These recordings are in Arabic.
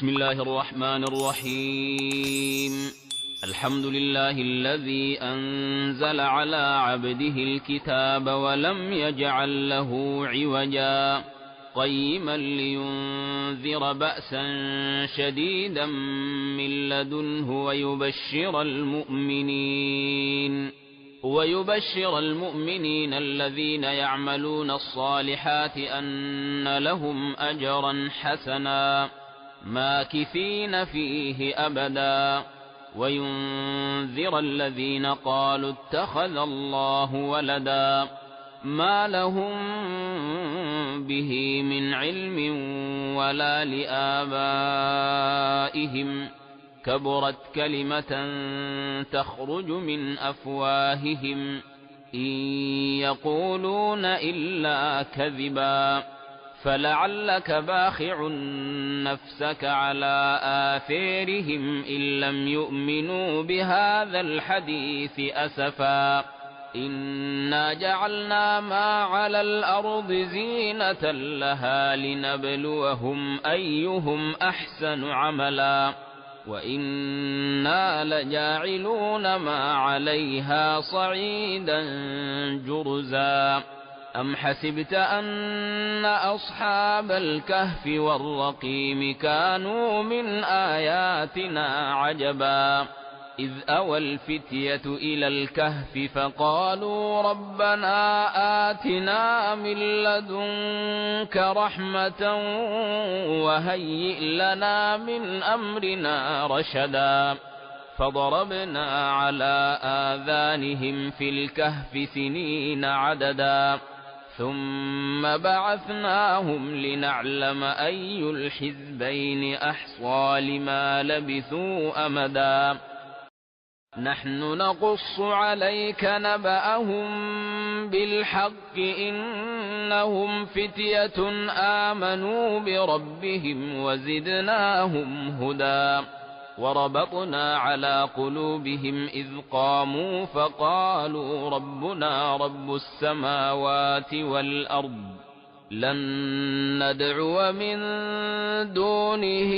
بسم الله الرحمن الرحيم. الحمد لله الذي أنزل على عبده الكتاب ولم يجعل له عوجا قيما لينذر بأسا شديدا من لدنه ويبشر المؤمنين الذين يعملون الصالحات أن لهم أجرا حسنا ماكثين فيه أبدا وينذر الذين قالوا اتخذ الله ولدا ما لهم به من علم ولا لآبائهم كبرت كلمة تخرج من أفواههم إن يقولون إلا كذبا فلعلك باخع نفسك على آثارهم إن لم يؤمنوا بهذا الحديث أسفا إنا جعلنا ما على الأرض زينة لها لنبلوهم أيهم أحسن عملا وإنا لجاعلون ما عليها صعيدا جرزا أم حسبت أن أصحاب الكهف والرقيم كانوا من آياتنا عجبا إذ أوى الفتية إلى الكهف فقالوا ربنا آتنا من لدنك رحمة وهيئ لنا من أمرنا رشدا فضربنا على آذانهم في الكهف سنين عددا ثم بعثناهم لنعلم أي الحزبين أحصى لما لبثوا أمدا نحن نقص عليك نبأهم بالحق إنهم فتية آمنوا بربهم وزدناهم هدى وربطنا على قلوبهم إذ قاموا فقالوا ربنا رب السماوات والأرض لن ندعو من دونه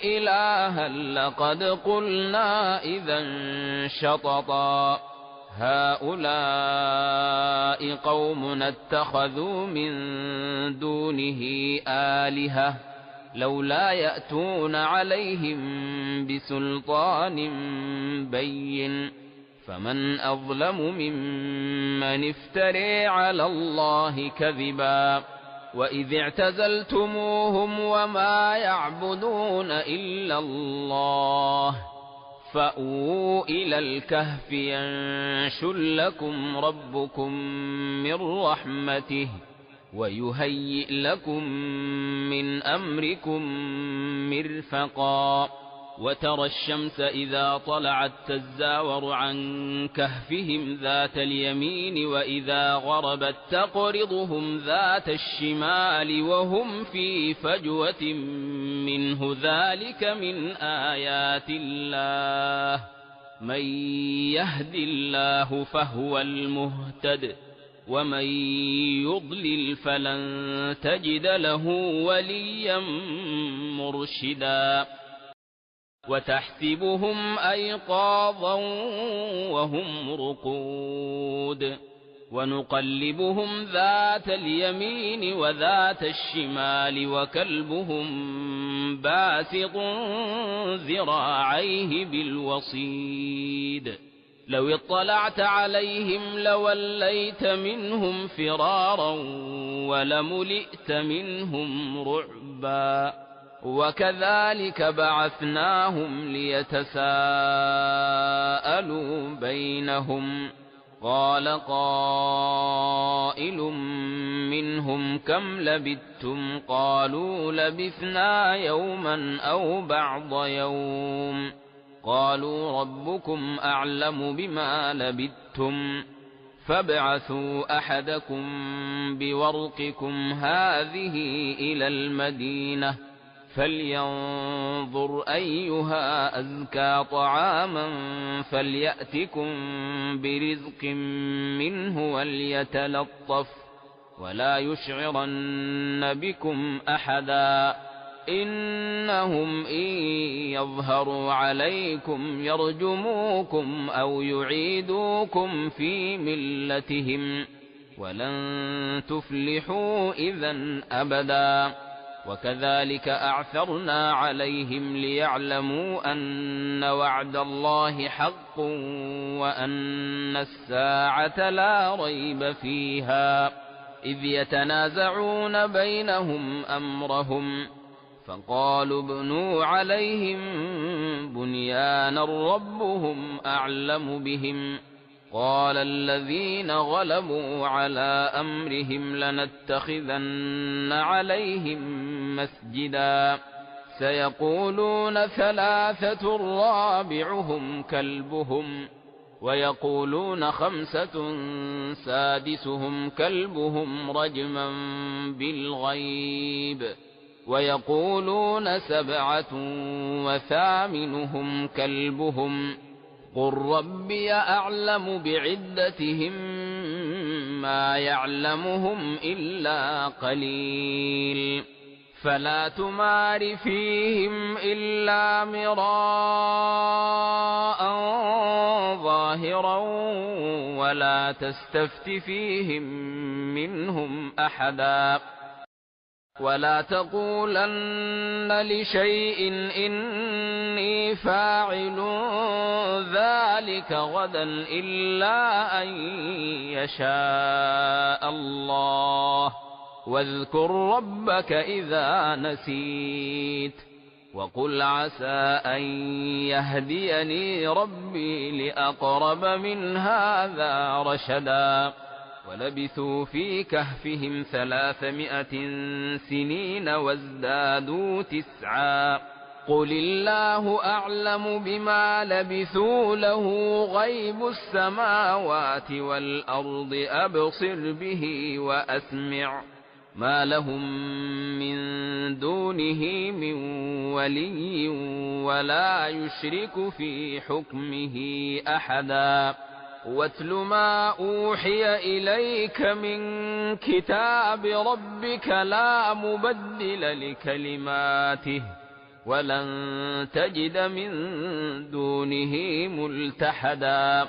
إلها لقد قلنا إذا شططا هؤلاء قومنا اتخذوا من دونه آلهة لولا يأتون عليهم بسلطان بين فمن أظلم ممن افتري على الله كذبا وإذ اعتزلتموهم وما يعبدون إلا الله فأووا إلى الكهف ينشر لكم ربكم من رحمته ويهيئ لكم من أمركم مرفقا وترى الشمس إذا طلعت تزاور عن كهفهم ذات اليمين وإذا غربت تقرضهم ذات الشمال وهم في فجوة منه ذلك من آيات الله من يهد الله فهو المهتد ومن يضلل فلن تجد له وليا مرشدا وتحسبهم أيقاظا وهم رقود ونقلبهم ذات اليمين وذات الشمال وكلبهم باسط ذراعيه بالوصيد لو اطلعت عليهم لوليت منهم فرارا ولملئت منهم رعبا وكذلك بعثناهم ليتساءلوا بينهم قال قائل منهم كم لبثتم قالوا لبثنا يوما أو بعض يوم قالوا ربكم أعلم بما لبثتم فابعثوا أحدكم بورقكم هذه إلى المدينة فلينظر أيها أزكى طعاما فليأتكم برزق منه وليتلطف ولا يشعرن بكم أحدا إنهم إن يظهروا عليكم يرجموكم أو يعيدوكم في ملتهم ولن تفلحوا إذا أبدا. وكذلك أعثرنا عليهم ليعلموا أن وعد الله حق وأن الساعة لا ريب فيها إذ يتنازعون بينهم أمرهم فقالوا ابنوا عليهم بنيانا ربهم أعلم بهم قال الذين غلبوا على أمرهم لنتخذن عليهم مسجدا سيقولون ثلاثة رابعهم كلبهم ويقولون خمسة سادسهم كلبهم رجما بالغيب ويقولون سبعة وثامنهم كلبهم قل ربي أعلم بعدتهم ما يعلمهم إلا قليل فلا تمار فيهم إلا مراء ظاهرا ولا تستفت فيهم منهم أحدا ولا تقولن لشيء إني فاعل ذلك غدا إلا أن يشاء الله واذكر ربك إذا نسيت وقل عسى أن يهديني ربي لأقرب من هذا رشدا ولبثوا في كهفهم 300 سنين وازدادوا 9 قل الله أعلم بما لبثوا له غيب السماوات والأرض أبصر به وأسمع ما لهم من دونه من ولي ولا يشرك في حكمه أحدا واتل ما أوحي إليك من كتاب ربك لا مبدل لكلماته ولن تجد من دونه ملتحدا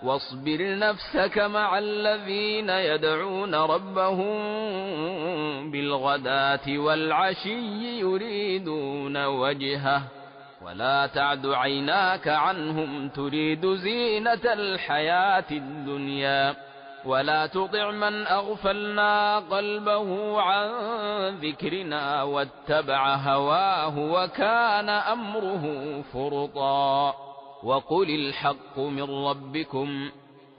واصبر نفسك مع الذين يدعون ربهم بالغداة والعشي يريدون وجهه ولا تعد عيناك عنهم تريد زينة الحياة الدنيا ولا تطع من أغفلنا قلبه عن ذكرنا واتبع هواه وكان أمره فرطا وقل الحق من ربكم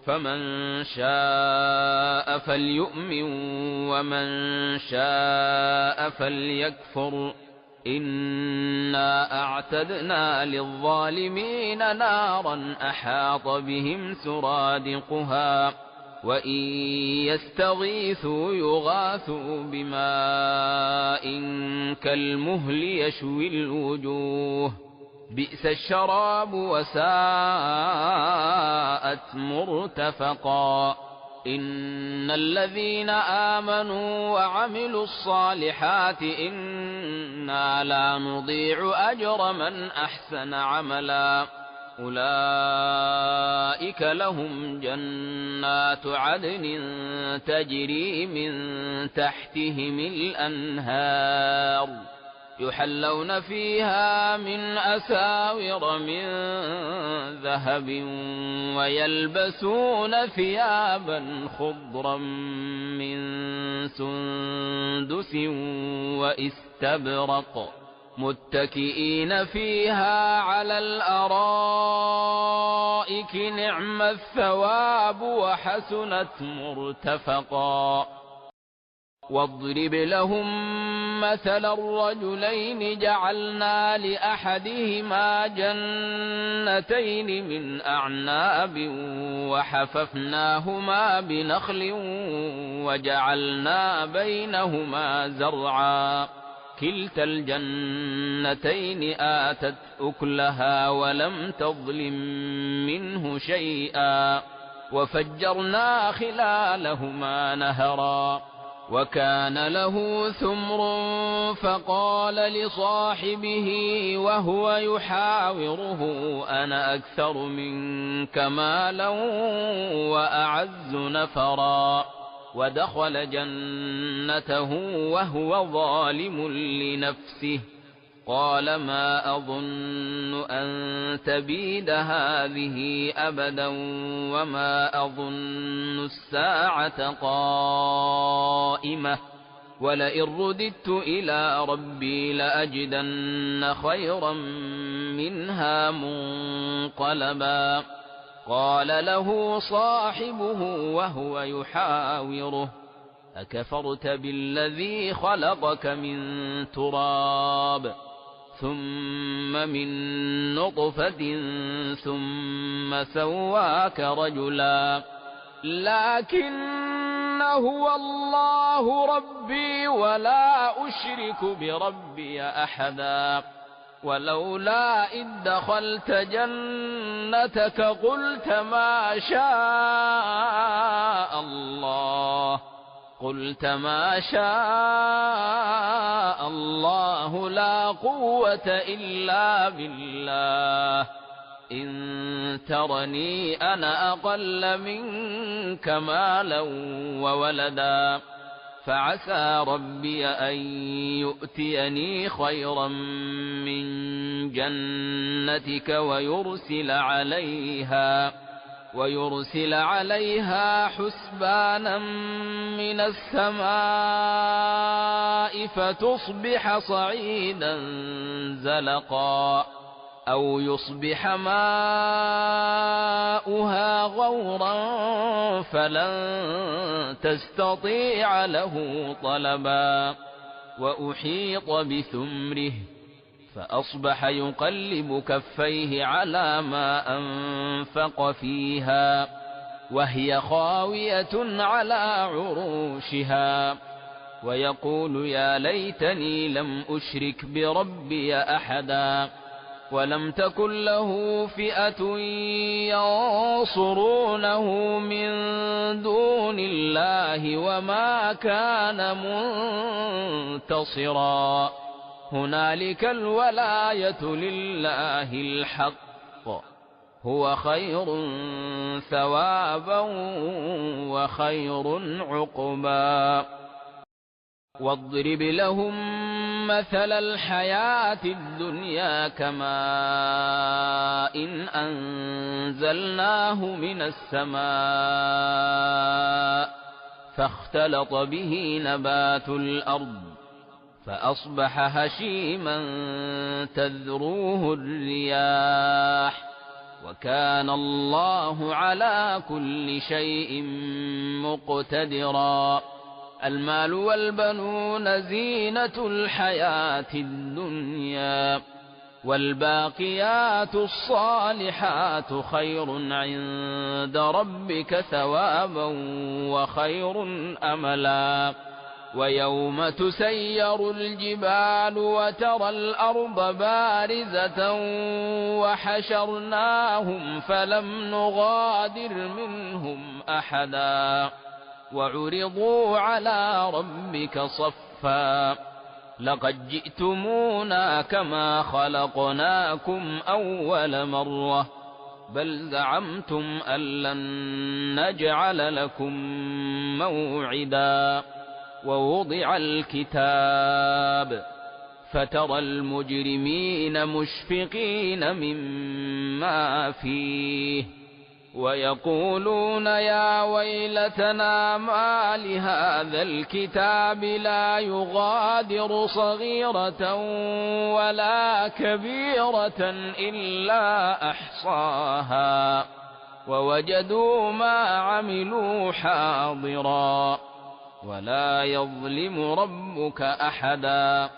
فمن شاء فليؤمن ومن شاء فليكفر إنا أعتدنا للظالمين نارا أحاط بهم سرادقها وإن يستغيثوا يغاثوا بماء كالمهل يشوي الوجوه بئس الشراب وساءت مرتفقا إن الذين آمنوا وعملوا الصالحات إنا لا نضيع أجر من أحسن عملا أولئك لهم جنات عدن تجري من تحتهم الأنهار يحلون فيها من أساور من ذهب ويلبسون ثيابا خضرا من سندس واستبرق متكئين فيها على الأرائك نعم الثواب وحسنت مرتفقا واضرب لهم مثل الرجلين جعلنا لأحدهما جنتين من أعناب وحففناهما بنخل وجعلنا بينهما زرعا كلتا الجنتين آتت أكلها ولم تظلم منه شيئا وفجرنا خلالهما نهرا وكان له ثمر فقال لصاحبه وهو يحاوره أنا أكثر منك مالا وأعز نفرا. ودخل جنته وهو ظالم لنفسه قال ما أظن أن تبيد هذه أبدا وما أظن الساعة قائمة ولئن رددت إلى ربي لأجدن خيرا منها منقلبا. قال له صاحبه وهو يحاوره أكفرت بالذي خلقك من تراب ثم من نطفة ثم سواك رجلا لكن هو الله ربي ولا أشرك بربي أحدا. ولولا إذ دخلت جنتك قلت ما شاء الله لا قوة إلا بالله إن ترني أنا أقل منك مالا وولدا فعسى ربي أن يؤتيني خيرا من جنتك ويرسل عليها حسبانا من السماء فتصبح صعيدا زلقا أو يصبح ماؤها غورا فلن تستطيع له طلبا. وأحيط بثمره فأصبح يقلب كفيه على ما أنفق فيها وهي خاوية على عروشها ويقول يا ليتني لم أشرك بربي أحدا ولم تكن له فئة ينصرونه من دون الله وما كان منتصرا. هنالك الولاية لله الحق هو خير ثوابا وخير عقبا. واضرب لهم مثل الحياة الدنيا كماء إن أنزلناه من السماء فاختلط به نبات الأرض فأصبح هشيما تذروه الرياح وكان الله على كل شيء مقتدرا. المال والبنون زينة الحياة الدنيا والباقيات الصالحات خير عند ربك ثوابا وخير أملا. ويوم تسير الجبال وترى الأرض بارزة وحشرناهم فلم نغادر منهم أحدا وعرضوا على ربك صفا لقد جئتمونا كما خلقناكم أول مرة بل زعمتم أن لن نجعل لكم موعدا. ووضع الكتاب فترى المجرمين مشفقين مما فيه ويقولون يا ويلتنا ما لهذا الكتاب لا يغادر صغيرة ولا كبيرة إلا أحصاها ووجدوا ما عملوا حاضرا ولا يظلم ربك أحدا.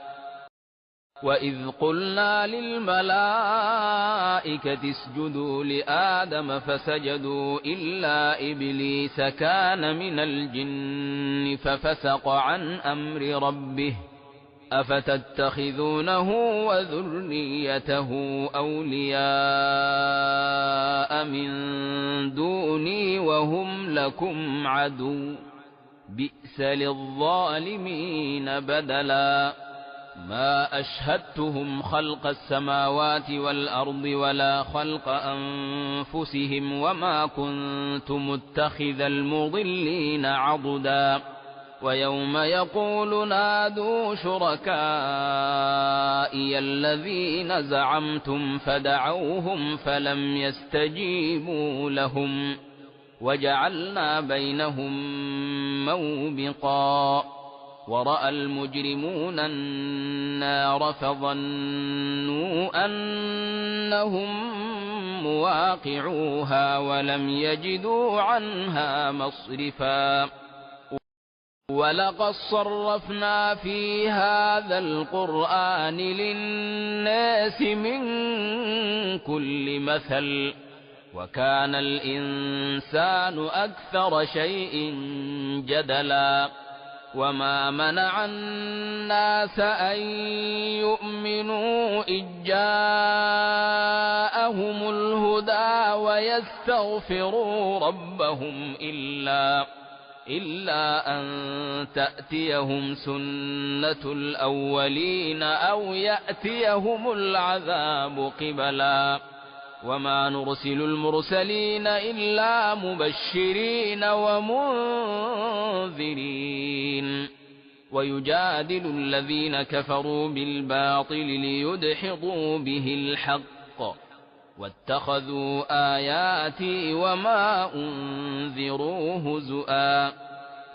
وإذ قلنا للملائكة اسجدوا لآدم فسجدوا إلا إبليس كان من الجن ففسق عن أمر ربه أفتتخذونه وذريته أولياء من دوني وهم لكم عدو بئس للظالمين بدلا ما أشهدتهم خلق السماوات والأرض ولا خلق أنفسهم وما كنت متخذ المضلين عضدا ويوم يقول نادوا شركائي الذين زعمتم فدعوهم فلم يستجيبوا لهم وجعلنا بينهم موبقا ورأى المجرمون النار فظنوا أنهم مواقعوها ولم يجدوا عنها مصرفا ولقد صرفنا في هذا القرآن للناس من كل مثل وكان الإنسان أكثر شيء جدلا وما منع الناس أن يؤمنوا إذ جاءهم الهدى ويستغفروا ربهم إلا أن تأتيهم سنة الأولين أو يأتيهم العذاب قبلا وما نرسل المرسلين إلا مبشرين ومنذرين ويجادل الذين كفروا بالباطل ليدحضوا به الحق واتخذوا آياتي وما أنذروا هزؤا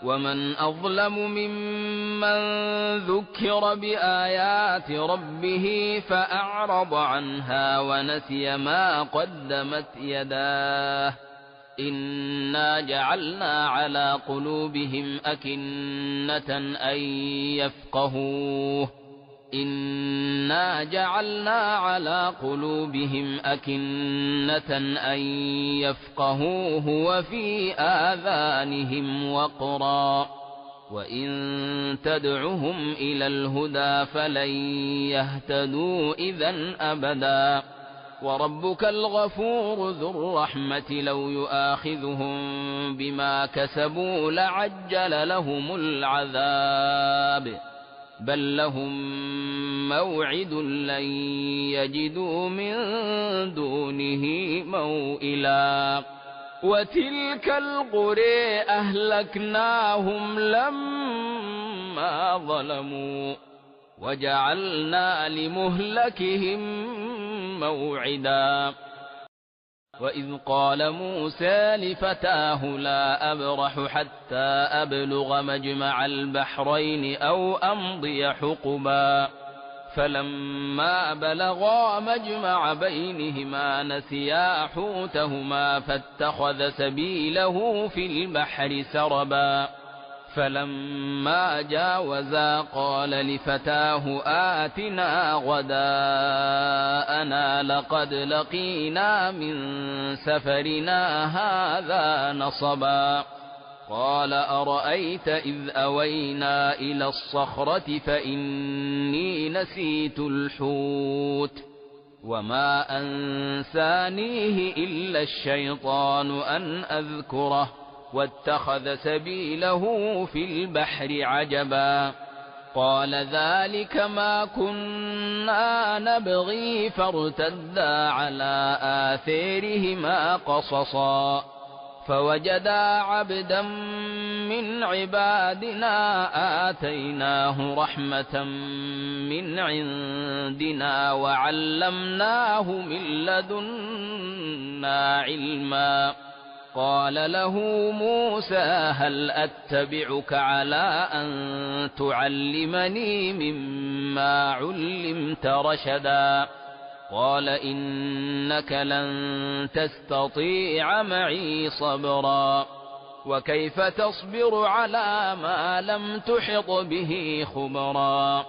ومن أظلم ممن ذكر بآيات ربه فأعرض عنها ونسي ما قدمت يداه إنا جعلنا على قلوبهم أكنة أن يفقهوه وفي آذانهم وقرا وإن تدعهم إلى الهدى فلن يهتدوا إذا أبدا وربك الغفور ذو الرحمة لو يؤاخذهم بما كسبوا لعجل لهم العذاب بل لهم موعد لن يجدوا من دونه موئلا وتلك القرى أهلكناهم لما ظلموا وجعلنا لمهلكهم موعدا وإذ قال موسى لفتاه لا أبرح حتى أبلغ مجمع البحرين أو أمضي حقبا فلما بلغا مجمع بينهما نسيا حوتهما فاتخذ سبيله في البحر سربا فلما جاوزا قال لفتاه آتنا غداءنا لقد لقينا من سفرنا هذا نصبا قال أرأيت إذ أوينا إلى الصخرة فإني نسيت الحوت وما أنسانيه إلا الشيطان أن أذكره واتخذ سبيله في البحر عجبا قال ذلك ما كنا نبغي فارتدا على آثارهما قصصا فوجدا عبدا من عبادنا آتيناه رحمة من عندنا وعلمناه من لدنا علما قال له موسى هل أتبعك على أن تعلمني مما علمت رشدا قال إنك لن تستطيع معي صبرا وكيف تصبر على ما لم تحط به خبرا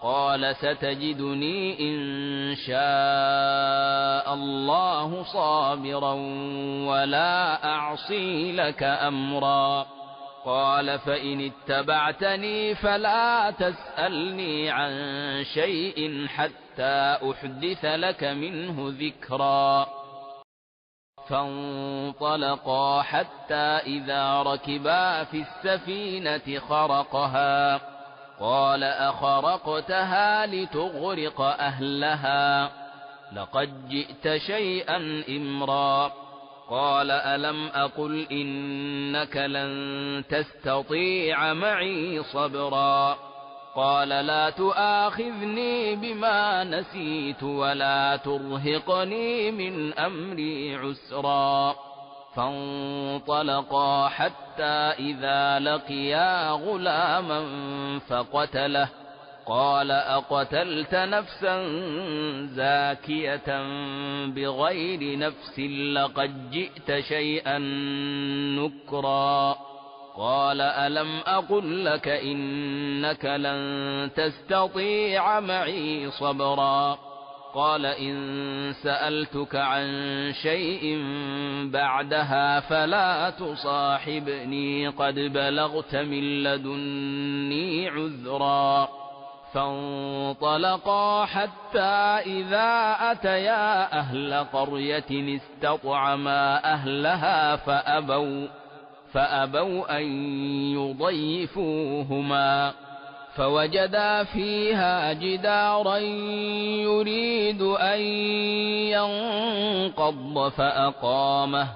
قال ستجدني إن شاء الله صابرا ولا أعصي لك أمرا قال فإن اتبعتني فلا تسألني عن شيء حتى أحدث لك منه ذكرا فانطلقا حتى إذا ركبا في السفينة خرقها قال أخرقتها لتغرق أهلها لقد جئت شيئا إمرا قال ألم أقل إنك لن تستطيع معي صبرا قال لا تؤاخذني بما نسيت ولا ترهقني من أمري عسرا فانطلقا حتى إذا لقيا غلاما فقتله قال أقتلت نفسا زاكية بغير نفس لقد جئت شيئا نكرا قال ألم أقل لك إنك لن تستطيع معي صبرا قال إن سألتك عن شيء بعدها فلا تصاحبني قد بلغت من لدني عذرا فانطلقا حتى إذا أتيا أهل قرية استطعما أهلها فأبوا أن يضيفوهما فوجدا فيها جدارا يريد أن ينقض فأقامه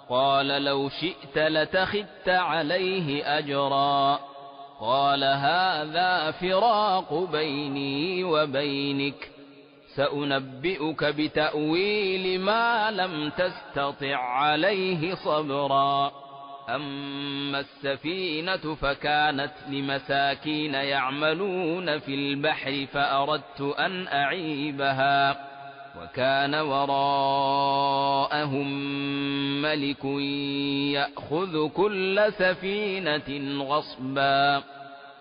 قال لو شئت لتخذت عليه أجرا قال هذا فراق بيني وبينك سأنبئك بتأويل ما لم تستطع عليه صبرا أما السفينة فكانت لمساكين يعملون في البحر فأردت أن أعيبها وكان وراءهم ملك يأخذ كل سفينة غصبا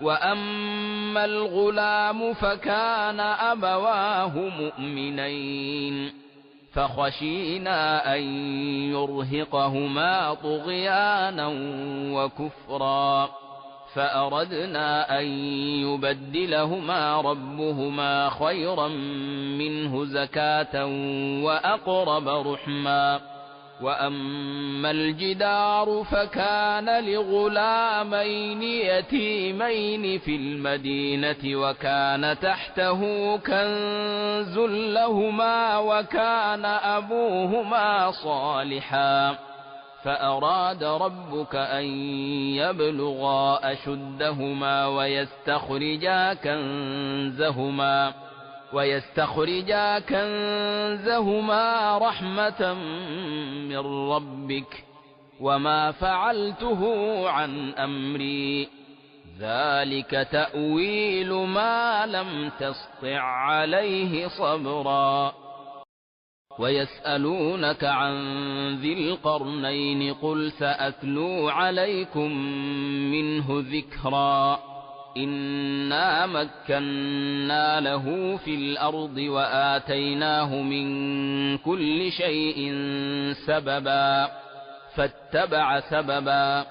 وأما الغلام فكان أبواه مؤمنين فخشينا أن يرهقهما طغيانا وكفرا فأردنا أن يبدلهما ربهما خيرا منه زكاة وأقرب رحما وأما الجدار فكان لغلامين يتيمين في المدينة وكان تحته كنز لهما وكان أبوهما صالحا فأراد ربك أن يبلغا أشدهما ويستخرجا كنزهما رحمة من ربك وما فعلته عن أمري ذلك تأويل ما لم تسطع عليه صبرا ويسألونك عن ذي القرنين قل سأتلو عليكم منه ذكرا إنا مكنا له في الأرض وآتيناه من كل شيء سببا فاتبع سببا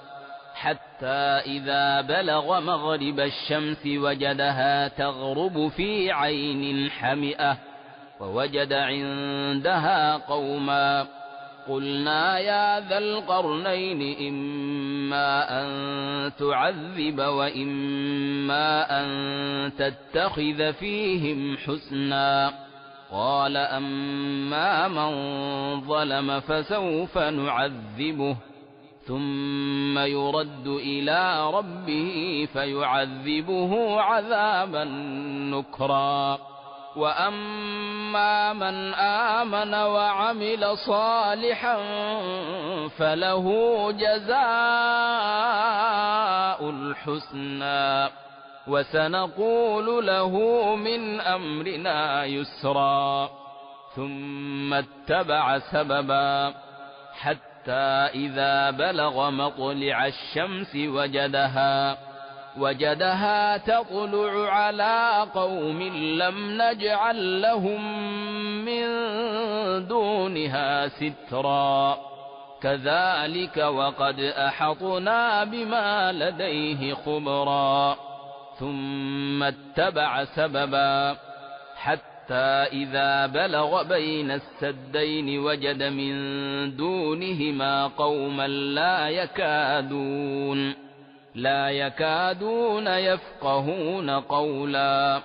حتى إذا بلغ مغرب الشمس وجدها تغرب في عين حمئة ووجد عندها قوما قلنا يا ذا القرنين إما أن تعذب وإما أن تتخذ فيهم حسنا قال أما من ظلم فسوف نعذبه ثم يرد إلى ربه فيعذبه عذابا نكرا وأما من آمن وعمل صالحا فله جزاء الحسنى وسنقول له من أمرنا يسرا ثم اتبع سببا حتى إذا بلغ مطلع الشمس وجدها تطلع على قوم لم نجعل لهم من دونها سترا كذلك وقد أحطنا بما لديه خبرا ثم اتبع سببا حتى إذا بلغ بين السدين وجد من دونهما قوما لا يكادون يفقهون قولا.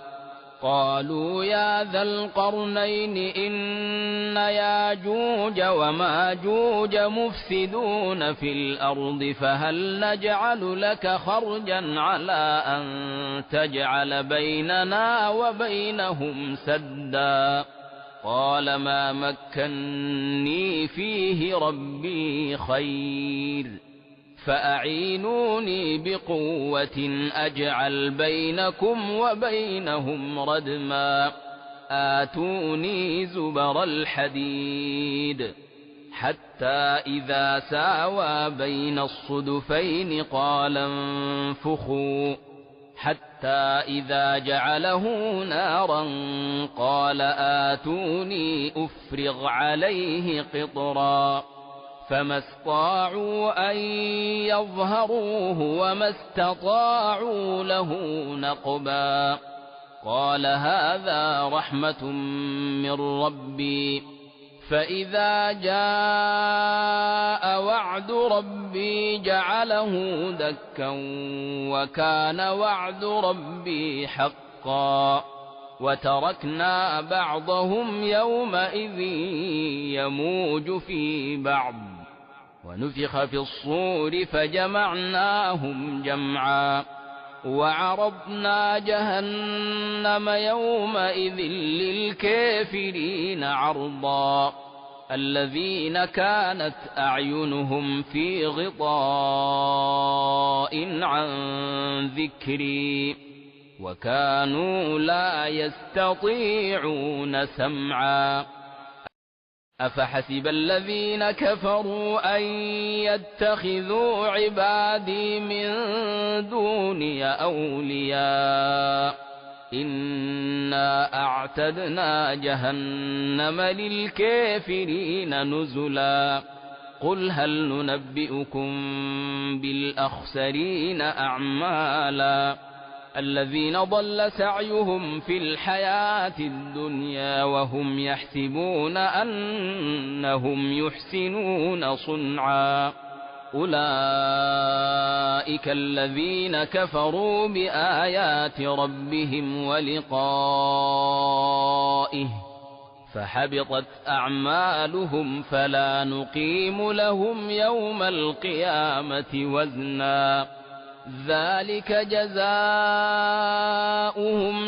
قالوا يا ذا القرنين إن ياجوج وماجوج مفسدون في الأرض فهل نجعل لك خرجا على أن تجعل بيننا وبينهم سدا. قال ما مكني فيه ربي خير فأعينوني بقوة أجعل بينكم وبينهم ردما. آتوني زبر الحديد حتى إذا ساوى بين الصدفين قال انفخوا حتى إذا جعله نارا قال آتوني أفرغ عليه قطرا. فما استطاعوا أن يظهروه وما استطاعوا له نقبا. قال هذا رحمة من ربي فإذا جاء وعد ربي جعله دكا وكان وعد ربي حقا. وتركنا بعضهم يومئذ يموج في بعض ونفخ في الصور فجمعناهم جمعا. وعرضنا جهنم يومئذ للكافرين عرضا. الذين كانت أعينهم في غطاء عن ذكري وكانوا لا يستطيعون سمعا. أفحسب الذين كفروا أن يتخذوا عبادي من دوني أولياء إنا أعتدنا جهنم للكافرين نزلا. قل هل ننبئكم بالأخسرين أعمالا الذين ضل سعيهم في الحياة الدنيا وهم يحسبون أنهم يحسنون صنعا. أولئك الذين كفروا بآيات ربهم ولقائه فحبطت أعمالهم فلا نقيم لهم يوم القيامة وزنا. ذلك جزاؤهم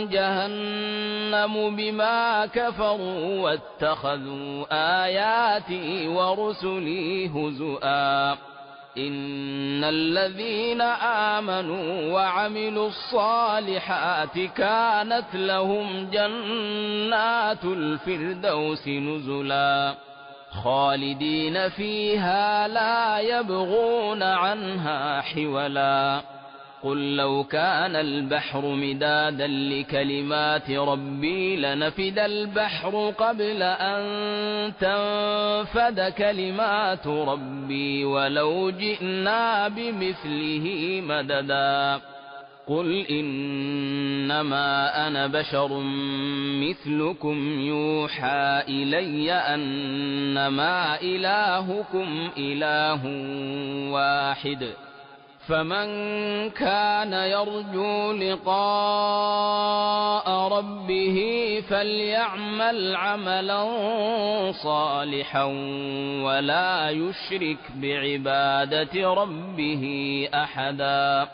جهنم بما كفروا واتخذوا آياتي ورسلي هزؤا. إن الذين آمنوا وعملوا الصالحات كانت لهم جنات الفردوس نزلا خالدين فيها لا يبغون عنها حولا. قل لو كان البحر مدادا لكلمات ربي لنفد البحر قبل أن تنفد كلمات ربي ولو جئنا بمثله مددا. قل إنما أنا بشر مثلكم يوحى إلي أنما إلهكم إله واحد فمن كان يرجو لقاء ربه فليعمل عملا صالحا ولا يشرك بعبادة ربه أحدا.